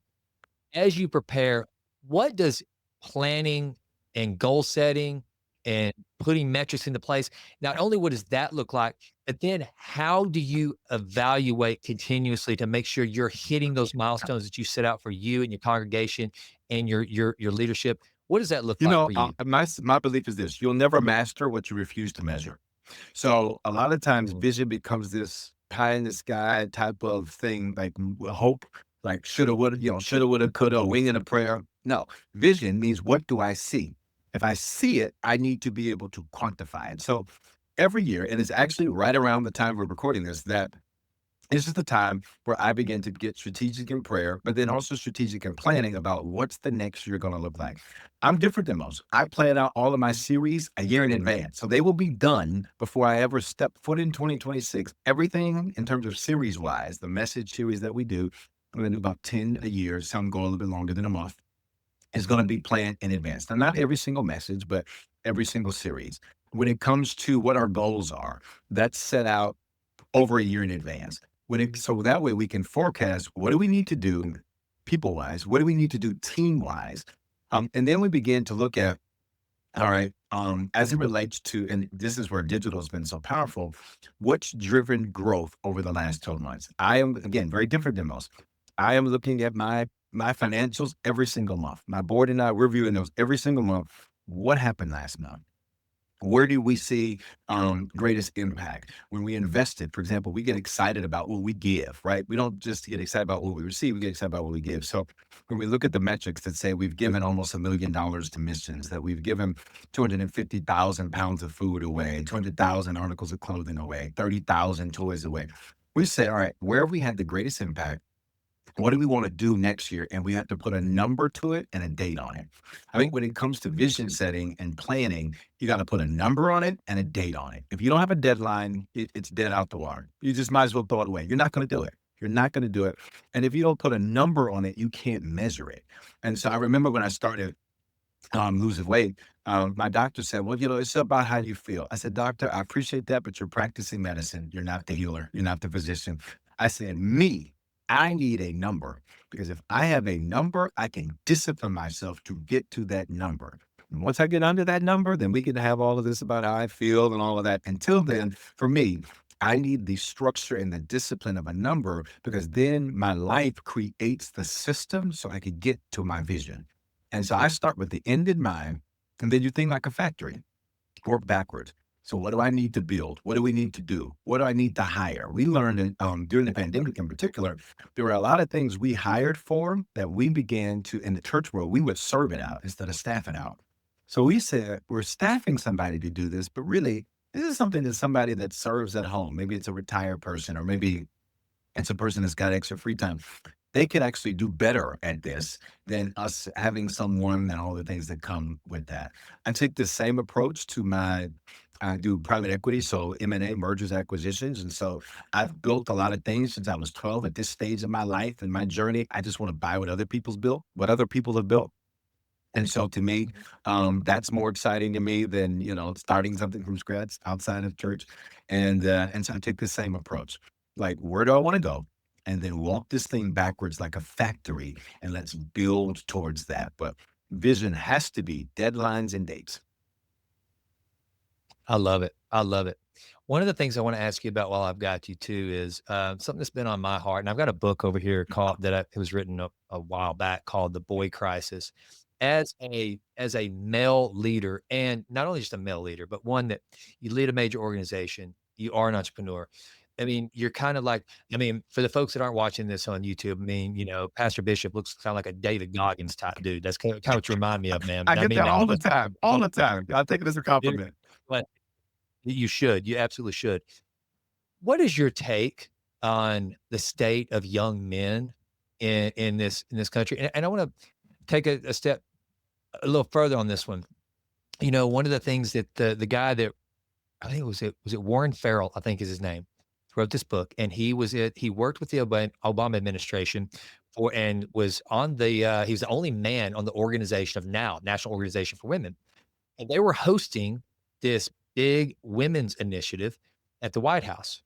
As you prepare, what does planning and goal setting and putting metrics into place, not only what does that look like, but then how do you evaluate continuously to make sure you're hitting those milestones that you set out for you and your congregation and your leadership? What does that look like for you? My belief is this: you'll never master what you refuse to measure. So a lot of times vision becomes this pie in the sky type of thing, like hope, like shoulda, woulda, shoulda, woulda, coulda, a wing and a prayer. No, vision means what do I see? If I see it, I need to be able to quantify it. So every year, and it's actually right around the time we're recording this, that this is the time where I begin to get strategic in prayer, but then also strategic in planning about what's the next year going to look like. I'm different than most. I plan out all of my series a year in advance. So they will be done before I ever step foot in 2026. Everything in terms of series wise, the message series that we do, I'm going to do about 10 a year. Some go a little bit longer than a month. Is going to be planned in advance. Now, not every single message, but every single series. When it comes to what our goals are, that's set out over a year in advance. So that way we can forecast what do we need to do people wise, what do we need to do team wise, and then we begin to look at all right, as it relates to, and this is where digital has been so powerful. What's driven growth over the last 12 months? I am again very different than most. I am looking at my financials every single month. My board and I we're reviewing those every single month. What happened last month? Where do we see greatest impact when we invested? For example, we get excited about what we give, right? We don't just get excited about what we receive, we get excited about what we give. So when we look at the metrics that say we've given almost $1 million to missions, that we've given 250,000 pounds of food away, 200,000 articles of clothing away, 30,000 toys away, we say, all right, where have we had the greatest impact? What do we want to do next year? And we have to put a number to it and a date on it. I think when it comes to vision setting and planning, you got to put a number on it and a date on it. If you don't have a deadline, it's dead out the water. You just might as well throw it away. You're not going to do it. You're not going to do it. And if you don't put a number on it, you can't measure it. And so I remember when I started losing weight, my doctor said, well, it's about how you feel. I said, doctor, I appreciate that, but you're practicing medicine. You're not the healer. You're not the physician. I said, I need a number because if I have a number, I can discipline myself to get to that number. And once I get under that number, then we can have all of this about how I feel and all of that. Until then, for me, I need the structure and the discipline of a number because then my life creates the system so I can get to my vision. And so I start with the end in mind, and then you think like a factory, work backwards. So what do I need to build? What do we need to do? What do I need to hire? We learned during the pandemic in particular, there were a lot of things we hired for that we began to, in the church world, we would serve it out instead of staff it out. So we said, we're staffing somebody to do this, but really, this is something that somebody that serves at home. Maybe it's a retired person, or maybe it's a person that's got extra free time. They could actually do better at this than us having someone and all the things that come with that. I take the same approach to I do private equity, so M&A, mergers, acquisitions. And so I've built a lot of things since I was 12. At this stage of my life and my journey, I just want to buy what other people's built, what other people have built. And so to me, that's more exciting to me than, starting something from scratch outside of church. And so I take the same approach. Like, where do I want to go? And then walk this thing backwards like a factory and let's build towards that. But vision has to be deadlines and dates. I love it. I love it. One of the things I want to ask you about while I've got you too is something that's been on my heart, and I've got a book over here called it was written a while back called "The Boy Crisis." As a male leader, and not only just a male leader, but one that you lead a major organization, you are an entrepreneur. I mean, you're kind of like, I mean, for the folks that aren't watching this on YouTube, I mean, Pastor Bishop looks kind of like a David Goggins type dude. That's kind of what you remind me of, man. I I get mean that that. all the time, all the time. I take it as a compliment. But you should. You absolutely should. What is your take on the state of young men in this country? And I want to take a step a little further on this one. One of the things that the guy that I think was it Warren Farrell, I think is his name, wrote this book, and he worked with the Obama administration and was on he was the only man on the organization of NOW, National Organization for Women. And they were hosting this big women's initiative at the White House.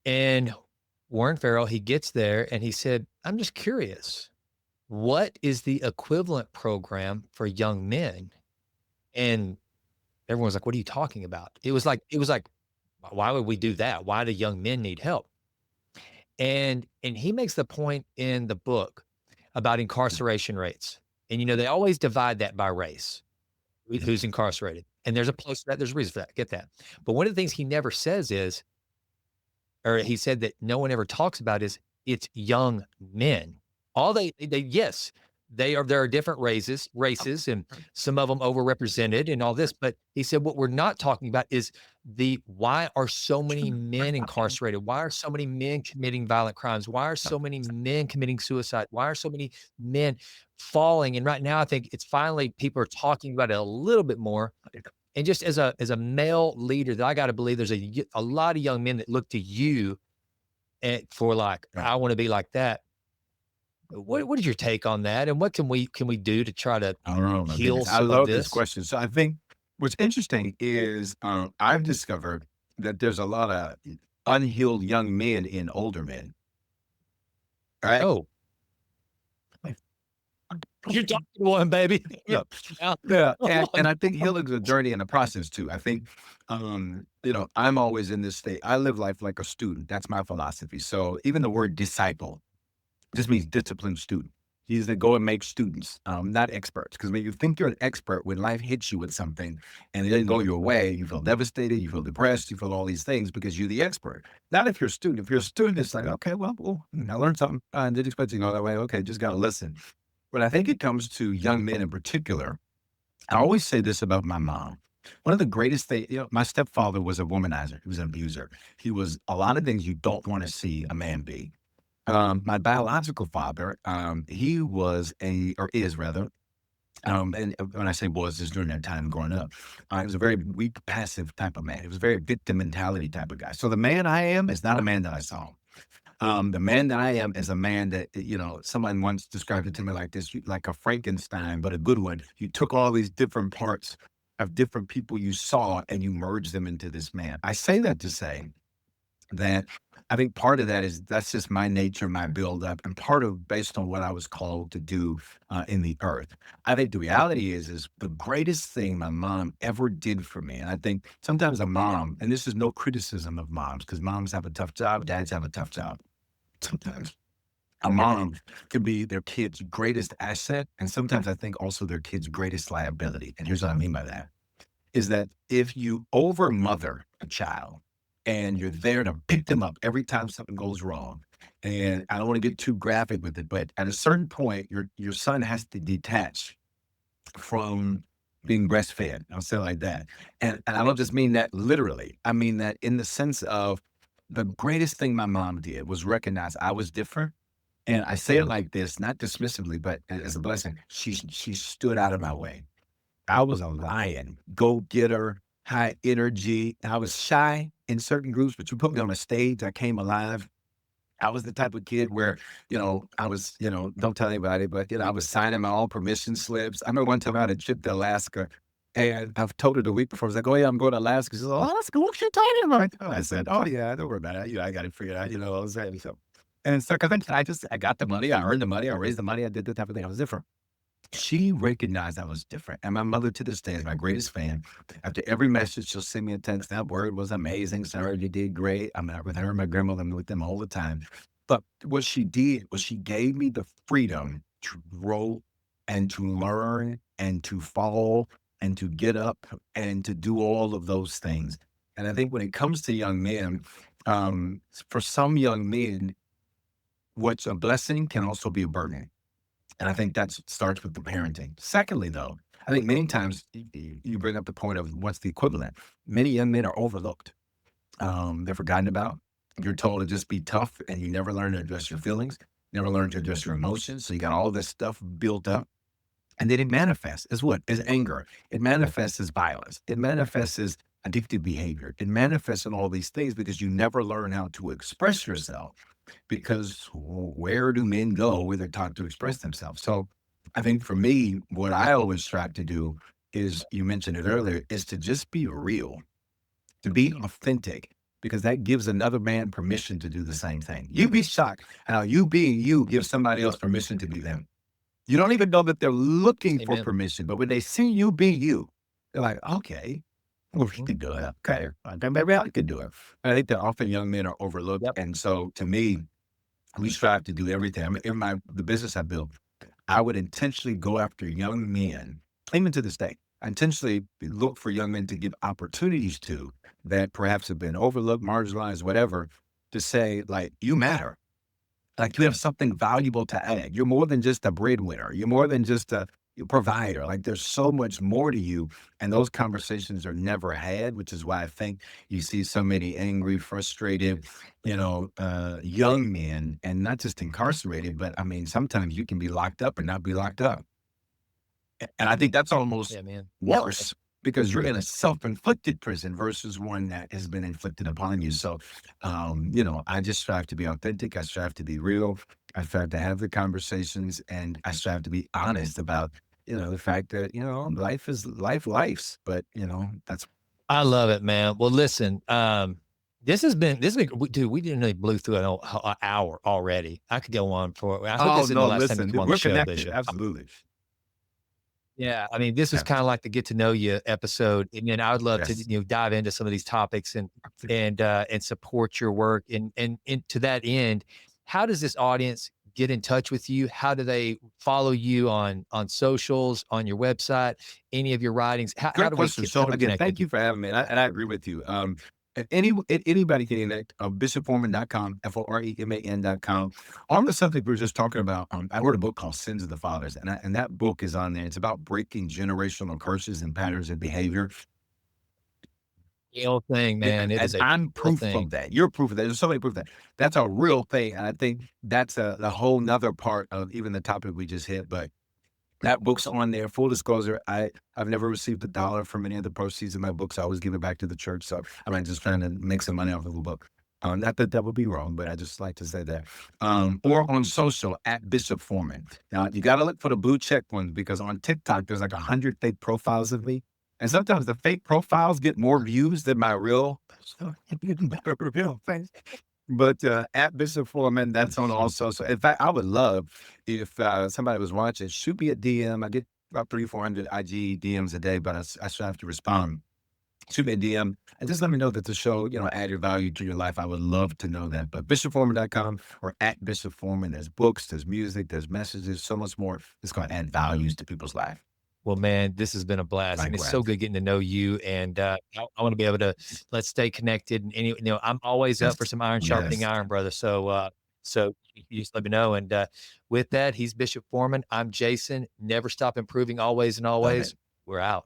And Warren Farrell, he gets there and he said, I'm just curious, what is the equivalent program for young men? And everyone was like, what are you talking about? It was like, why would we do that? Why do young men need help? And he makes the point in the book about incarceration rates. And they always divide that by race, who's incarcerated. And there's a place for that, there's a reason for that. Get that. But one of the things he never says is or he said that no one ever talks about is it's young men. All yes, there are different races, and some of them overrepresented and all this. But he said what we're not talking about is why are so many men incarcerated? Why are so many men committing violent crimes? Why are so many men committing suicide? Why are so many men falling? And right now, I think it's finally people are talking about it a little bit more. And just as a male leader, that I got to believe there's a lot of young men that look to you for like, Right. I want to be like that. What is your take on that? And what can we do to try to Oh my heal goodness. I some of love this this? question. So I think what's interesting is I've discovered that there's a lot of unhealed young men in older men. Right. Oh, you're talking to one, baby. Yeah. Now, Yeah. come And on. I think healing is a journey and a process too. I think, I'm always in this state. I live life like a student. That's my philosophy. So even the word disciple just means disciplined student. He's to go and make students, not experts. Because when you think you're an expert, when life hits you with something and it didn't go your way, you feel devastated, you feel depressed, you feel all these things because you're the expert. Not if you're a student. If you're a student, it's like, okay, well, I learned something. I didn't expect it to go that way. Okay, just got to listen. But I think it comes to young men in particular. I always say this about my mom. One of the greatest things, my stepfather was a womanizer. He was an abuser. He was a lot of things you don't want to see a man be. My biological father, he was or is rather, and when I say was, is during that time growing up, he was a very weak, passive type of man. He was a very victim mentality type of guy. So the man I am is not a man that I saw. The man that I am is a man that, someone once described it to me like this, like a Frankenstein, but a good one. You took all these different parts of different people you saw and you merged them into this man. I say that to say that I think part of that is that's just my nature, my build up, and part of based on what I was called to do in the earth. I think the reality is the greatest thing my mom ever did for me. And I think sometimes a mom, and this is no criticism of moms because moms have a tough job, dads have a tough job. Sometimes a mom can be their kid's greatest asset, and sometimes I think also their kid's greatest liability. And here's what I mean by that is that if you over mother a child and you're there to pick them up every time something goes wrong, and I don't want to get too graphic with it, but at a certain point, your son has to detach from being breastfed. I'll say it like that. And I don't just mean that literally. I mean that in the sense of the greatest thing my mom did was recognize I was different. And I say it like this, not dismissively, but as a blessing. She stood out of my way. I was a lion, go getter, high energy. I was shy in certain groups, but you put me on a stage, I came alive. I was the type of kid where, I was, don't tell anybody, but, I was signing my own permission slips. I remember one time I had a trip to Alaska and I've told her the week before, I was like, oh yeah, I'm going to Alaska. She's like, Alaska, what you talking about? I said, oh yeah, don't worry about it. I got it figured out, I was saying so. And so, cause I got the money, I earned the money, I raised the money, I did the type of thing. I was different. She recognized I was different. And my mother to this day is my greatest fan. After every message, she'll send me a text. That word was amazing. Sarah, you did great. I'm out with her and my grandmother. I'm with them all the time. But what she did was she gave me the freedom to grow and to learn and to fall and to get up and to do all of those things. And I think when it comes to young men, for some young men, what's a blessing can also be a burden. And I think that starts with the parenting. Secondly, though, I think many times you bring up the point of what's the equivalent. Many young men are overlooked. They're forgotten about. You're told to just be tough and you never learn to address your feelings, never learn to address your emotions. So you got all this stuff built up. And then it manifests as what? As anger. It manifests as violence. It manifests as addictive behavior. It manifests in all these things because you never learn how to express yourself. Because where do men go where they're taught to express themselves? So I think for me, what I always strive to do is, you mentioned it earlier, is to just be real, to be authentic, because that gives another man permission to do the same thing. You'd be shocked how you being you gives somebody else permission to be them. You don't even know that they're looking for Amen. permission, but when they see you be you, they're like, okay, well, he Mhm. can do it. Okay, then maybe I could do it. I think that often young men are overlooked. Yep. And so to me, we strive to do everything. I mean, in the business I built, I would intentionally go after young men, even to this day. I intentionally look for young men to give opportunities to that perhaps have been overlooked, marginalized, whatever. to say, like, you matter. Like, you have something valuable to add. You're more than just a breadwinner. You're more than just a provider. Like, there's so much more to you. And those conversations are never had, which is why I think you see so many angry, frustrated, young men, and not just incarcerated, but I mean, sometimes you can be locked up and not be locked up. And I think that's almost Yeah, man. worse because you're in a self-inflicted prison versus one that has been inflicted upon you. So, I just strive to be authentic. I strive to be real. I strive to have the conversations, and I strive to be honest about, the fact that, life is life's, but that's I love it, man. Well, listen, dude, we didn't really blew through an hour already. I could go on for, I hope oh this isn't the no, last time you listen, come on the we're show, connected. Bishop. Absolutely. Yeah, I mean, this was Yeah. kind of like the get to know you episode, and then I would love to Yes. dive into some of these topics and support your work. And to that end, how does this audience get in touch with you? How do they follow you on socials, on your website, any of your writings? How Great do we question. So how do we again, connect with thank you? you for having me. And I agree with you. Anybody can connect, bishopforeman.com, FOREMAN.com. On the subject we were just talking about, I wrote a book called Sins of the Fathers, and that book is on there. It's about breaking generational curses and patterns of behavior. Real thing, Yeah, man. It and is a I'm real proof thing. of that. You're proof of that. There's so many proof of that. That's a real thing. And I think that's a whole nother part of even the topic we just hit. But that book's on there. Full disclosure, I've never received $1 from any of the proceeds of my books. I always give it back to the church. So I'm not just trying to make some money off of the book. Not that that would be wrong, but I just like to say that. Or on social at Bishop Foreman. Now you got to look for the blue check ones because on TikTok there's like 100 fake profiles of me, and sometimes the fake profiles get more views than my real. So real face. But, at Bishop Foreman, that's on all social. In fact, I would love if, somebody was watching, shoot me a DM. I get about 400 IG DMs a day, but I strive to respond. Shoot me a DM and just let me know that the show, added value to your life. I would love to know that. But bishopforeman.com or at Bishop Foreman, there's books, there's music, there's messages, so much more. It's going to add values to people's life. Well, man, this has been a blast, and it's so Likewise. good getting to know you. And I want to be able to let's stay connected. And I'm always up Yes. for some iron sharpening Yes. iron, brother. So you just let me know. And with that, he's Bishop Foreman. I'm Jason. Never stop improving, always and Love always. it. We're out.